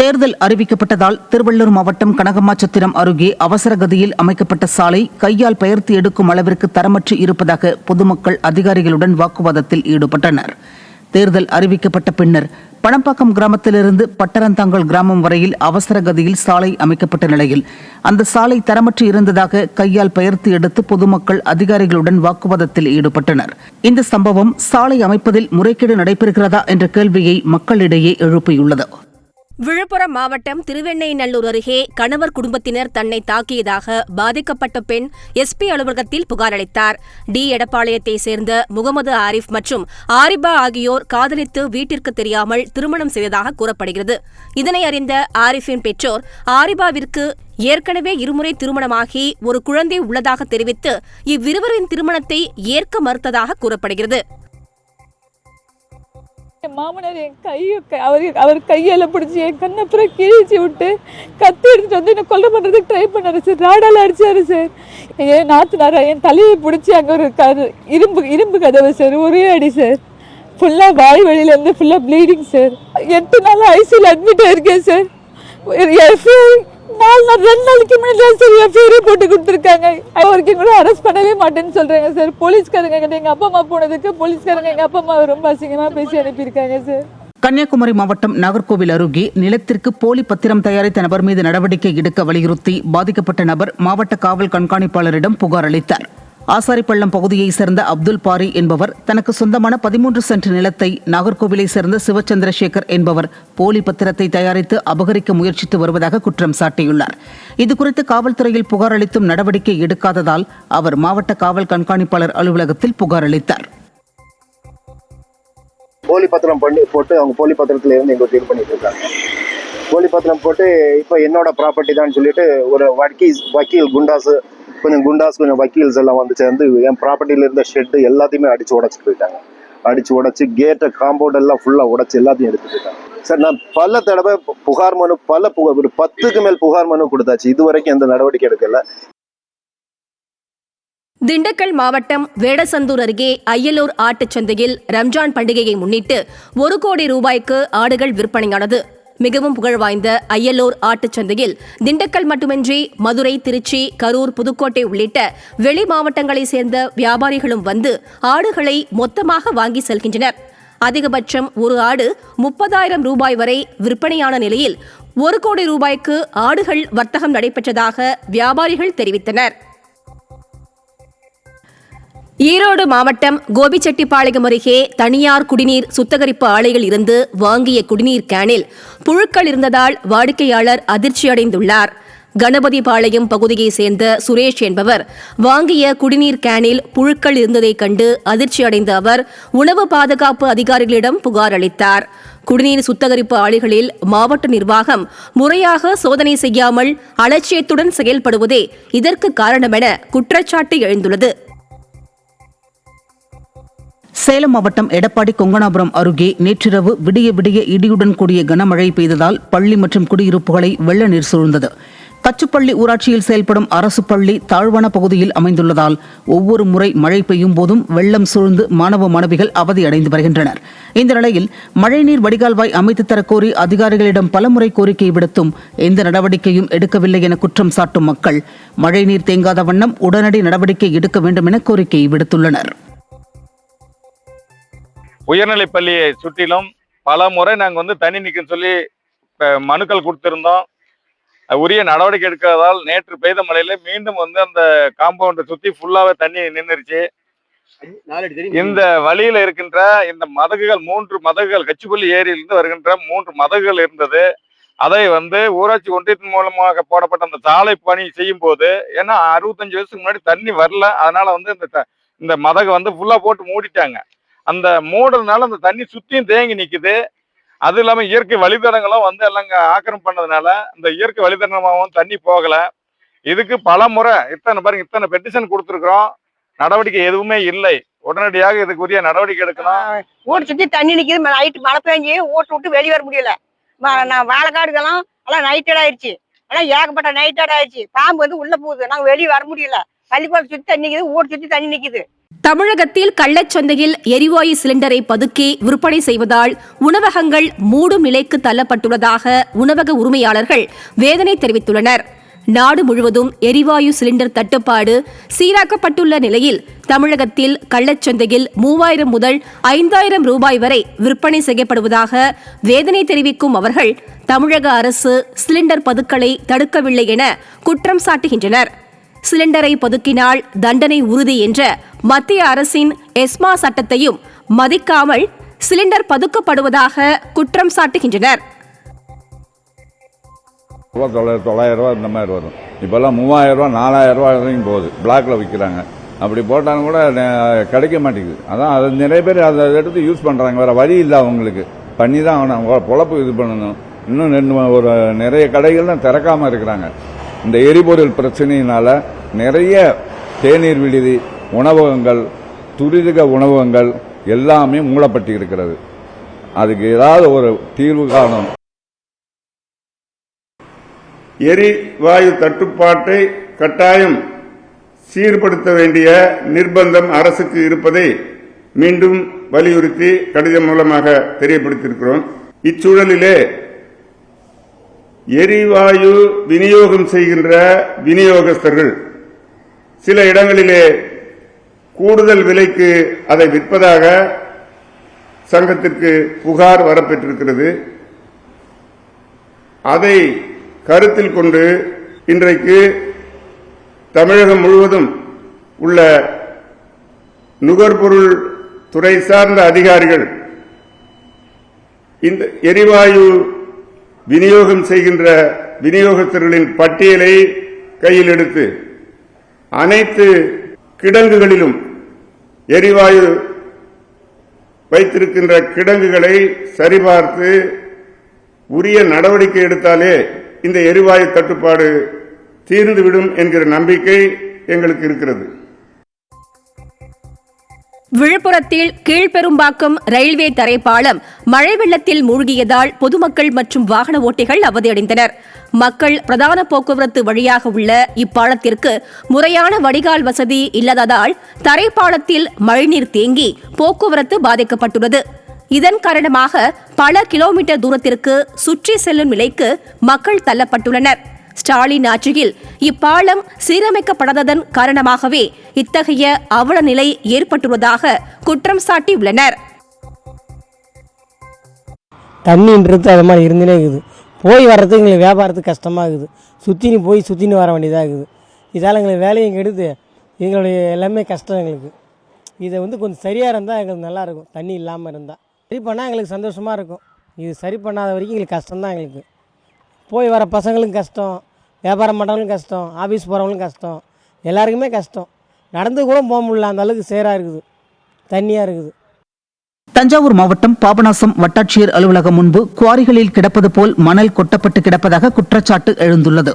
தேர்தல் அறிவிக்கப்பட்டதால் திருவள்ளூர் மாவட்டம் கனகம்மாச்சத்திரம் அருகே அவசர கதியில் அமைக்கப்பட்ட சாலை கையால் பெயர்த்து எடுக்கும் அளவிற்கு தரமற்று இருப்பதாக பொதுமக்கள் அதிகாரிகளுடன் வாக்குவாதத்தில் ஈடுபட்டனர். தேர்தல் அறிவிக்கப்பட்ட பின்னர் பணப்பாக்கம் கிராமத்திலிருந்து பட்டரந்தாங்கல் கிராமம் வரையில் அவசர கதியில் சாலை அமைக்கப்பட்ட நிலையில் அந்த சாலை தரமற்று இருந்ததாக கையால் பெயர்த்து எடுத்து பொதுமக்கள் அதிகாரிகளுடன் வாக்குவாதத்தில் ஈடுபட்டனர். இந்த சம்பவம் சாலை அமைப்பதில் முறைகேடு நடைபெறுகிறதா என்ற கேள்வியை மக்களிடையே எழுப்பியுள்ளது. விழுப்புரம் மாவட்டம் திருவெண்ணைநல்லூர் அருகே கணவர் குடும்பத்தினர் தன்னை தாக்கியதாக பாதிக்கப்பட்ட பெண் எஸ்பி அலுவலகத்தில் புகார் அளித்தார். எடப்பாளையத்தை சேர்ந்த முகமது ஆரிஃப் மற்றும் ஆரிபா ஆகியோர் காதலித்து வீட்டிற்கு தெரியாமல் திருமணம் செய்ததாக கூறப்படுகிறது. இதனை அறிந்த ஆரிஃபின் பெற்றோர் ஆரிபாவிற்கு ஏற்கனவே இருமுறை திருமணமாகி ஒரு குழந்தை உள்ளதாக தெரிவித்து இவ்விருவரின் திருமணத்தை ஏற்க மறுத்ததாக கூறப்படுகிறது. என் மாமனார் என் அவர் கையால் பிடிச்சி என் கண்ணப்புறம் கிழிச்சு விட்டு கத்தி எடுத்துட்டு வந்து என்னை கொலை பண்ணுறதுக்கு ட்ரை பண்ணாரு சார். ராடால் அடிச்சாரு சார். என் நாத்துனாரா என் தலையை பிடிச்சி அங்கே ஒரு இரும்பு கதவு சார், ஒரே அடி சார். ஃபுல்லாக வாய் வழியிலேருந்து ஃபுல்லாக ப்ளீடிங் சார். 8 நாள் ஐசியூவில் அட்மிட் ஆயிருக்கேன் சார். 2 நாளைக்கு முன்னாடி சார் எஃப்ஐஆரே போட்டு கொடுத்துருக்காங்க. அவருக்கு கூட அரெஸ்ட் பண்ணவே மாட்டேன்னு சொல்றாங்க சார். போலீஸ்காரங்க கிட்ட எங்க அப்பா அம்மா போனதுக்கு போலீஸ்காரங்க எங்க அப்பா அம்மா ரொம்ப அசிங்கமா பேசி அனுப்பியிருக்காங்க சார். கன்னியாகுமரி மாவட்டம் நாகர்கோவில் அருகே நிலத்திற்கு போலி பத்திரம் தயாரித்த நபர் மீது நடவடிக்கை எடுக்க வலியுறுத்தி பாதிக்கப்பட்ட நபர் மாவட்ட காவல் கண்காணிப்பாளரிடம் புகார் அளித்தார். ஆசாரிப்பள்ளம் பகுதியைச் சேர்ந்த அப்துல் பாரி என்பவர் தனக்கு சொந்தமான 13 சென்ட் நிலத்தை நாகர்கோவிலை சேர்ந்த சிவச்சந்திரசேகர் என்பவர் போலி பத்திரத்தை தயாரித்து அபகரிக்க முயற்சித்து வருவதாக குற்றம் சாட்டியுள்ளார். இதுகுறித்து காவல்துறையில் புகார் அளித்தும் நடவடிக்கை எடுக்காததால் அவர் மாவட்ட காவல் கண்காணிப்பாளர் அலுவலகத்தில் புகார் அளித்தார். போலி பத்திரம் போட்டு அவங்க போலி பத்திரத்துல இருந்து எங்க டீல் பண்ணிட்டு இருக்காங்க. போலி பத்திரம் போட்டு இப்போ என்னோட ப்ராப்பர்ட்டி தான் சொல்லிட்டு ஒரு வக்கீல் கொஞ்சம் வக்கீல்ஸ் எல்லாம் வந்து சேர்ந்து என் ப்ராப்பர்ட்டியில இருந்த ஷெட்டு எல்லாத்தையுமே அடிச்சு உடச்சிட்டு போயிட்டாங்க. அடிச்சு உடச்சி கேட்டை காம்பவுண்ட் எல்லாம் ஃபுல்லா உடச்சி எல்லாத்தையும் எடுத்துட்டு போயிட்டாங்க சார். நான் பல தடவை புகார் மனு ஒரு 10க்கு மேல் புகார் மனு கொடுத்தாச்சு. இது வரைக்கும் எந்த நடவடிக்கை எடுக்கல. திண்டுக்கல் மாவட்டம் வேடசந்தூர் அருகே அய்யலூர் ஆட்டுச்சந்தையில் ரம்ஜான் பண்டிகையை முன்னிட்டு 1 கோடி ரூபாய்க்கு ஆடுகள் விற்பனையானது. மிகவும் புகழ் வாய்ந்த அய்யலூர் ஆட்டுச்சந்தையில் திண்டுக்கல் மட்டுமின்றி மதுரை, திருச்சி, கரூர், புதுக்கோட்டை உள்ளிட்ட வெளி மாவட்டங்களைச் சேர்ந்த வியாபாரிகளும் வந்து ஆடுகளை மொத்தமாக வாங்கி செல்கின்றனர். அதிகபட்சம் ஒரு ஆடு 30,000 ரூபாய் வரை விற்பனையான நிலையில் 1 கோடி ரூபாய்க்கு ஆடுகள் வர்த்தகம் நடைபெற்றதாக வியாபாரிகள் தெரிவித்தனர். ஈரோடு மாவட்டம் கோபிச்செட்டிப்பாளையம் அருகே தனியார் குடிநீர் சுத்திகரிப்பு ஆலையில் இருந்து வாங்கிய குடிநீர் கேனில் புழுக்கள் இருந்ததால் வாடிக்கையாளர் அதிர்ச்சியடைந்துள்ளார். கணபதிபாளையம் பகுதியைச் சேர்ந்த சுரேஷ் என்பவர் வாங்கிய குடிநீர் கேனில் புழுக்கள் இருந்ததைக் கண்டு அதிர்ச்சியடைந்த அவர் உணவு பாதுகாப்பு அதிகாரிகளிடம் புகார் அளித்தார். குடிநீர் சுத்திகரிப்பு ஆலைகளில் மாவட்ட நிர்வாகம் முறையாக சோதனை செய்யாமல் அலட்சியத்துடன் செயல்படுவதே இதற்கு காரணமென குற்றச்சாட்டு எழுந்துள்ளது. சேலம் மாவட்டம் எடப்பாடி கொங்கனாபுரம் அருகே நேற்றிரவு விடிய இடியுடன் கூடிய கனமழை பெய்ததால் பள்ளி மற்றும் குடியிருப்புகளை வெள்ள நீர் சூழ்ந்தது. கச்சுப்பள்ளி ஊராட்சியில் செயல்படும் அரசு பள்ளி தாழ்வான பகுதியில் அமைந்துள்ளதால் ஒவ்வொரு முறை மழை பெய்யும் போதும் வெள்ளம் சூழ்ந்து மாணவ மாணவிகள் அவதியடைந்து வருகின்றனர். இந்த நிலையில் மழைநீர் வடிகால்வாய் அமைத்து தரக்கோரி அதிகாரிகளிடம் பலமுறை கோரிக்கை விடுத்தும் எந்த நடவடிக்கையும் எடுக்கவில்லை என குற்றம் சாட்டும் மக்கள் மழைநீர் தேங்காத வண்ணம் உடனடி நடவடிக்கை எடுக்க வேண்டும் என கோரிக்கை விடுத்துள்ளனர். உயர்நிலை பள்ளியை சுற்றிலும் பல முறை நாங்கள் தண்ணி நிற்கும் சொல்லி மனுக்கள் கொடுத்திருந்தோம். உரிய நடவடிக்கை எடுக்காததால் நேற்று பெய்த மழையில மீண்டும் அந்த காம்பவுண்டை சுற்றி ஃபுல்லாவே தண்ணி நின்றுச்சு. இந்த வழியில இருக்கின்ற இந்த மதகுகள் 3 மதகுகள் கச்சிப்பள்ளி ஏரியிலிருந்து வருகின்ற 3 மதகுகள் இருந்தது. அதை ஊராட்சி ஒன்றியத்தின் மூலமாக போடப்பட்ட அந்த சாலை பணி செய்யும் போது, ஏன்னா 65 வருஷத்துக்கு முன்னாடி தண்ணி வரல, அதனால இந்த மதகை ஃபுல்லா போட்டு மூடிட்டாங்க. அந்த மூடுறதுனால அந்த தண்ணி சுத்தியும் தேங்கி நிக்குது. அது இல்லாம இயற்கை வழித்தடங்களும் எல்லாம் ஆக்கிரமிப்பு பண்ணதுனால இந்த இயற்கை வழித்தடமாகவும் தண்ணி போகல. இதுக்கு பல முறை இத்தனை பெட்டிஷன் கொடுத்துருக்குறோம். நடவடிக்கை எதுவுமே இல்லை. உடனடியாக இதுக்குரிய நடவடிக்கை எடுக்கணும். ஊட்டு சுத்தி தண்ணி நிக்குது. நைட்டு மழை பெஞ்சு ஓட்டு விட்டு வெளியே வர முடியல. நான் வாழைக்காடுகள்லாம் எல்லாம் நைட்டட் ஆயிடுச்சு. எல்லாம் ஏகப்பட்ட நைட்டட் ஆயிடுச்சு. பாம்பு உள்ள போகுது. நாங்க வெளியே வர முடியல. பள்ளிக்கூடம் சுத்தி தண்ணி நிக்குது. ஊட்டு சுத்தி தண்ணி நிக்குது. தமிழகத்தில் கள்ளச்சந்தையில் எரிவாயு சிலிண்டரை பதுக்கி விற்பனை செய்வதால் உணவகங்கள் மூடும் நிலைக்கு தள்ளப்பட்டுள்ளதாக உணவக உரிமையாளர்கள் வேதனை தெரிவித்துள்ளனர். நாடு முழுவதும் எரிவாயு சிலிண்டர் தட்டுப்பாடு சீராக்கப்பட்டுள்ள நிலையில் தமிழகத்தில் கள்ளச்சந்தையில் 3000 முதல் 5000 ரூபாய் வரை விற்பனை செய்யப்படுவதாக வேதனை தெரிவிக்கும் அவர்கள் தமிழக அரசு சிலிண்டர் பதுக்கலை தடுக்கவில்லை என குற்றம் சாட்டுகின்றனர். சிலிண்டரை பதுக்கினால் தண்டனை உறுதி என்ற மத்திய அரசின் எஸ்மா சட்டத்தையும் மதிக்காமல் சிலிண்டர் பதுக்கப்படுவதாக குற்றம் சாட்டுகின்றனர். 900 ரூபா இந்த மாதிரி வரும். இப்பெல்லாம் 3000 ரூபா 4000 ரூபா வரைக்கும் போகுது. பிளாக்ல விற்கிறாங்க. அப்படி போட்டாலும் கூட கிடைக்க மாட்டேங்குது. அதான் அது நிறைய பேர் அதை எடுத்து யூஸ் பண்றாங்க. வேற வழி இல்லை, அவங்களுக்கு பண்ணி தான் ஆகணும். பொழப்பு இது பண்ணணும். இன்னும் ஒரு நிறைய கடைகள்லாம் திறக்காம இருக்கிறாங்க. இந்த எரிபொருள் பிரச்சனையினால நிறைய தேநீர் விடுதி, உணவகங்கள், துரித உணவகங்கள் எல்லாமே மூடப்பட்டு இருக்கிறது. அதுக்கு ஏதாவது ஒரு தீர்வு காணும். எரிவாயு தட்டுப்பாட்டை கட்டாயம் சீர்படுத்த வேண்டிய நிர்பந்தம் அரசுக்கு இருப்பதை மீண்டும் வலியுறுத்தி கடிதம் மூலமாக தெரியப்படுத்தியிருக்கிறோம். இச்சூழலிலே எரிவாயு விநியோகம் செய்கின்ற விநியோகஸ்தர்கள் சில இடங்களிலே கூடுதல் விலைக்கு அதை விற்பதாக சங்கத்திற்கு புகார் வரப்பெற்றிருக்கிறது. அதை கருத்தில் கொண்டு இன்றைக்கு தமிழகம் முழுவதும் உள்ள நுகர்பொருள் துறை சார்ந்த அதிகாரிகள் இந்த எரிவாயு விநியோகம் செய்கின்ற விநியோகஸ்தர்களின் பட்டியலை கையில் எடுத்து அனைத்து கிடங்குகளிலும் எரிவாயு வைத்திருக்கின்ற கிடங்குகளை சரிபார்த்து உரிய நடவடிக்கை எடுத்தாலே இந்த எரிவாயு தட்டுப்பாடு தீர்ந்துவிடும் என்கிற நம்பிக்கை எங்களுக்கு இருக்கிறது. விழுப்புரத்தில் கீழ்பெரும்பாக்கம் ரயில்வே தரைப்பாலம் மழை வெள்ளத்தில் மூழ்கியதால் பொதுமக்கள் மற்றும் வாகன ஓட்டிகள் அவதியடைந்தனர். மக்கள் பிரதான போக்குவரத்து வழியாக உள்ள இப்பாலத்திற்கு முறையான வடிகால் வசதி இல்லாததால் தரைப்பாலத்தில் மழைநீர் தேங்கி போக்குவரத்து பாதிக்கப்பட்டுள்ளது. இதன் காரணமாக பல கிலோமீட்டர் தூரத்திற்கு சுற்றி செல்லும் நிலைக்கு மக்கள் தள்ளப்பட்டுள்ளனர். ஸ்டாலின் ஆட்சியில் இப்பாலம் சீரமைக்கப்படாததன் காரணமாகவே இத்தகைய அவல நிலை ஏற்பட்டுள்ளதாக குற்றம் சாட்டியுள்ளனர். தண்ணின்றது அது மாதிரி இருந்துனே இருக்குது. போய் வர்றதுக்கு எங்களுக்கு வியாபாரத்துக்கு கஷ்டமாக இருக்குது. சுற்றின்னு வர வேண்டியதாக இருக்குது. இதால் எங்களுக்கு வேலையும் கெடுது. எங்களுடைய எல்லாமே கஷ்டம் எங்களுக்கு. இதை கொஞ்சம் சரியாக இருந்தால் எங்களுக்கு நல்லாயிருக்கும். தண்ணி இல்லாமல் இருந்தால் சரி பண்ணால் எங்களுக்கு சந்தோஷமாக இருக்கும். இது சரி பண்ணாத வரைக்கும் எங்களுக்கு கஷ்டம்தான். எங்களுக்கு போய் வர பசங்களுக்கும் கஷ்டம், வியாபாரம் பண்ணுறவங்களுக்கும் கஷ்டம், ஆஃபீஸ் போகிறவங்களுக்கும் கஷ்டம், எல்லாருக்குமே கஷ்டம். நடந்து கூட போக முடியல, அந்த அளவுக்கு சேராக இருக்குது, தண்ணியாக இருக்குது. தஞ்சாவூர் மாவட்டம் பாபநாசம் வட்டாட்சியர் அலுவலகம் முன்பு குவாரிகளில் கிடப்பது போல் மணல் கொட்டப்பட்டு கிடப்பதாக குற்றச்சாட்டு எழுந்துள்ளது.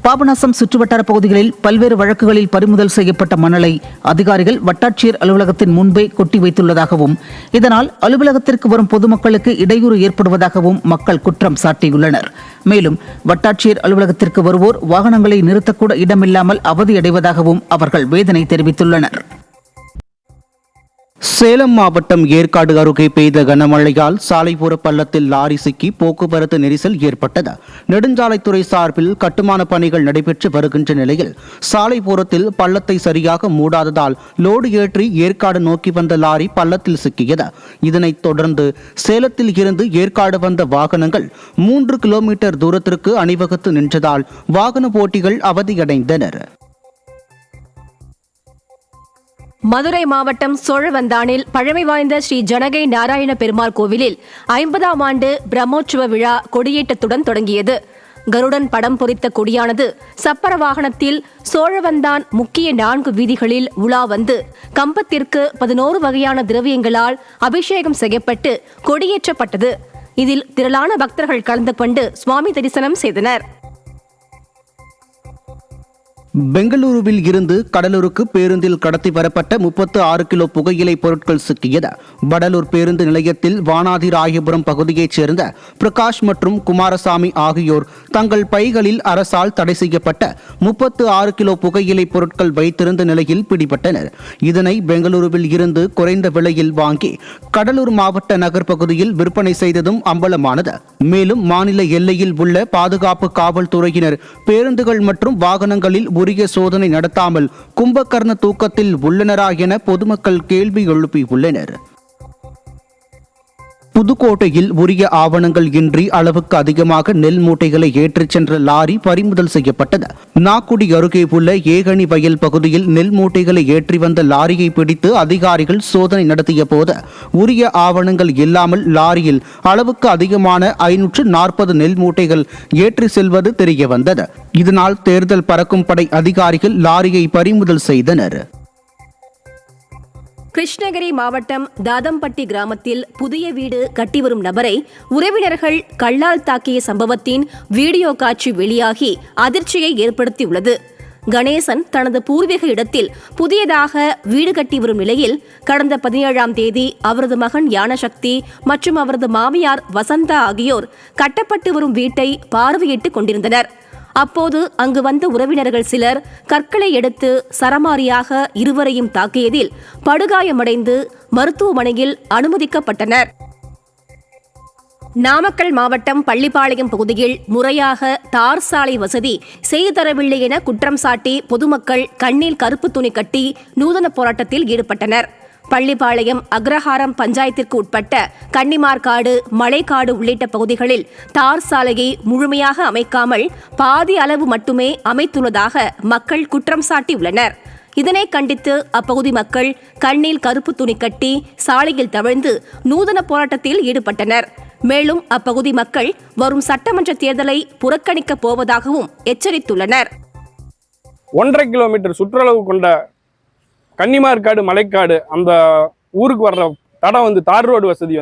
பாபநாசம் சுற்றுவட்டார பகுதிகளில் பல்வேறு வழக்குகளில் பறிமுதல் செய்யப்பட்ட மணலை அதிகாரிகள் வட்டாட்சியர் அலுவலகத்தின் முன்பே கொட்டி வைத்துள்ளதாகவும் இதனால் அலுவலகத்திற்கு வரும் பொதுமக்களுக்கு இடையூறு ஏற்படுவதாகவும் மக்கள் குற்றம் சாட்டியுள்ளனர். மேலும் வட்டாட்சியர் அலுவலகத்திற்கு வருவோர் வாகனங்களை நிறுத்தக்கூட இடமில்லாமல் அவதியடைவதாகவும் அவர்கள் வேதனை தெரிவித்துள்ளனர். சேலம் மாவட்டம் ஏற்காடு அருகே பெய்த கனமழையால் சாலைப்புற பள்ளத்தில் லாரி சிக்கி போக்குவரத்து நெரிசல் ஏற்பட்டது. நெடுஞ்சாலைத்துறை சார்பில் கட்டுமான பணிகள் நடைபெற்று வருகின்ற நிலையில் சாலைப்புறத்தில் பள்ளத்தை சரியாக மூடாததால் லோடு ஏற்றி ஏற்காடு நோக்கி வந்த லாரி பள்ளத்தில் சிக்கியது. இதனைத் தொடர்ந்து சேலத்தில் இருந்து ஏற்காடு வந்த வாகனங்கள் 3 கிலோமீட்டர் தூரத்திற்கு அணிவகுத்து நின்றதால் வாகன ஓட்டிகள் அவதியடைந்தனர். மதுரை மாவட்டம் சோழவந்தானில் பழமை வாய்ந்த ஸ்ரீ ஜனகை நாராயண பெருமாள் கோவிலில் 50ஆம் ஆண்டு பிரம்மோற்சவ விழா கொடியேற்றத்துடன் தொடங்கியது. கருடன் படம் பொறித்த கொடியானது சப்பர வாகனத்தில் சோழவந்தான் முக்கிய 4 வீதிகளில் உலா வந்து கம்பத்திற்கு 11 வகையான திரவியங்களால் அபிஷேகம் செய்யப்பட்டு கொடியேற்றப்பட்டது. இதில் திரளான பக்தர்கள் கலந்து கொண்டு சுவாமி தரிசனம் செய்தனர். பெங்களூருவில் இருந்து கடலூருக்கு பேருந்தில் கடத்தி வரப்பட்ட 36 கிலோ புகையிலை பொருட்கள் சிக்கியது. வடலூர் பேருந்து நிலையத்தில் வானாதிராயபுரம் பகுதியைச் சேர்ந்த பிரகாஷ் மற்றும் குமாரசாமி ஆகியோர் தங்கள் பைகளில் அரசால் தடை செய்யப்பட்ட 36 கிலோ புகையிலை பொருட்கள் வைத்திருந்த நிலையில் பிடிபட்டனர். இதனை பெங்களூருவில் இருந்து குறைந்த விலையில் வாங்கி கடலூர் மாவட்ட நகர் பகுதியில் விற்பனை செய்ததும் அம்பலமானது. மேலும் மாநில எல்லையில் உள்ள பாதுகாப்பு காவல்துறையினர் பேருந்துகள் மற்றும் வாகனங்களில் உரிய சோதனை நடத்தாமல் கும்பகர்ண தூக்கத்தில் உள்ளனரா என பொதுமக்கள் கேள்வி எழுப்பியுள்ளனர். புதுக்கோட்டையில் உரிய ஆவணங்கள் இன்றி அளவுக்கு அதிகமாக நெல் மூட்டைகளை ஏற்றிச் சென்ற லாரி பறிமுதல் செய்யப்பட்டது. நாக்குடி அருகே உள்ள ஏகனி வயல் பகுதியில் நெல் மூட்டைகளை ஏற்றி வந்த லாரியை பிடித்து அதிகாரிகள் சோதனை நடத்திய போது உரிய ஆவணங்கள் இல்லாமல் லாரியில் அளவுக்கு அதிகமான 540 நெல் மூட்டைகள் ஏற்றி செல்வது தெரியவந்தது. இதனால் தேர்தல் பறக்கும் படை அதிகாரிகள் லாரியை பறிமுதல் செய்தனர். கிருஷ்ணகிரி மாவட்டம் தாதம்பட்டி கிராமத்தில் புதிய வீடு கட்டி வரும் நபரை உறவினர்கள் கல்லால் தாக்கிய சம்பவத்தின் வீடியோ காட்சி வெளியாகி அதிர்ச்சியை ஏற்படுத்தியுள்ளது. கணேசன் தனது பூர்வீக இடத்தில் புதியதாக வீடு கட்டி வரும் நிலையில் கடந்த 17ஆம் தேதி அவரது மகன் ஞானசக்தி மற்றும் அவரது மாமியார் வசந்தா ஆகியோர் கட்டப்பட்டு வரும் வீட்டை பார்வையிட்டுக் கொண்டிருந்தனர். அப்போது அங்கு வந்த உறவினர்கள் சிலர் கற்களை எடுத்து சரமாரியாக இருவரையும் தாக்கியதில் படுகாயமடைந்து மருத்துவமனையில் அனுமதிக்கப்பட்டனர். நாமக்கல் மாவட்டம் பள்ளிப்பாளையம் பகுதியில் முறையாக தார் சாலை வசதி செய்து தரவில்லை என குற்றம் சாட்டி பொதுமக்கள் கண்ணில் கருப்பு துணி கட்டி நூதன போராட்டத்தில் ஈடுபட்டனர். பள்ளிப்பாளையம் அக்ரஹாரம் பஞ்சாயத்திற்கு உட்பட்ட கன்னிமார்காடு, மலைக்காடு உள்ளிட்ட பகுதிகளில் தார் சாலையை முழுமையாக அமைக்காமல் பாதி அளவு மட்டுமே அமைத்துள்ளதாக மக்கள் குற்றம் சாட்டியுள்ளனர். இதனை கண்டித்து அப்பகுதி மக்கள் கண்ணில் கருப்பு துணி கட்டி சாலையில் தவழ்ந்து நூதன போராட்டத்தில் ஈடுபட்டனர். மேலும் அப்பகுதி மக்கள் வரும் சட்டமன்ற தேர்தலை புறக்கணிக்கப் போவதாகவும் எச்சரித்துள்ளனர். 1.5 கிலோமீட்டர் சுற்றளவு கொண்ட கன்னிமார்காடு, மலைக்காடு அந்த ஊருக்கு வர்ற தடம் தார் ரோடு வசதி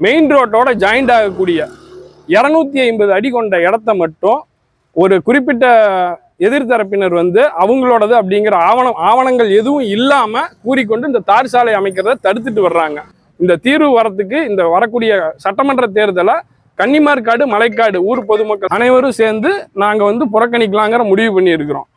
மெயின் ரோட்டோட ஜாயிண்ட் ஆகக்கூடிய 250 அடி கொண்ட இடத்த மட்டும் ஒரு குறிப்பிட்ட எதிர்த்தரப்பினர் அவங்களோடது அப்படிங்கிற ஆவணங்கள் எதுவும் இல்லாம கூறிக்கொண்டு இந்த தார் சாலை அமைக்கிறத தடுத்துட்டு வர்றாங்க. இந்த தீர்வு வரத்துக்கு இந்த வரக்கூடிய சட்டமன்ற தேர்தலை கன்னிமார்காடு, மலைக்காடு ஊர் பொதுமக்கள் அனைவரும் சேர்ந்து நாங்க புறக்கணிக்கலாங்கிற முடிவு பண்ணி இருக்கிறோம்.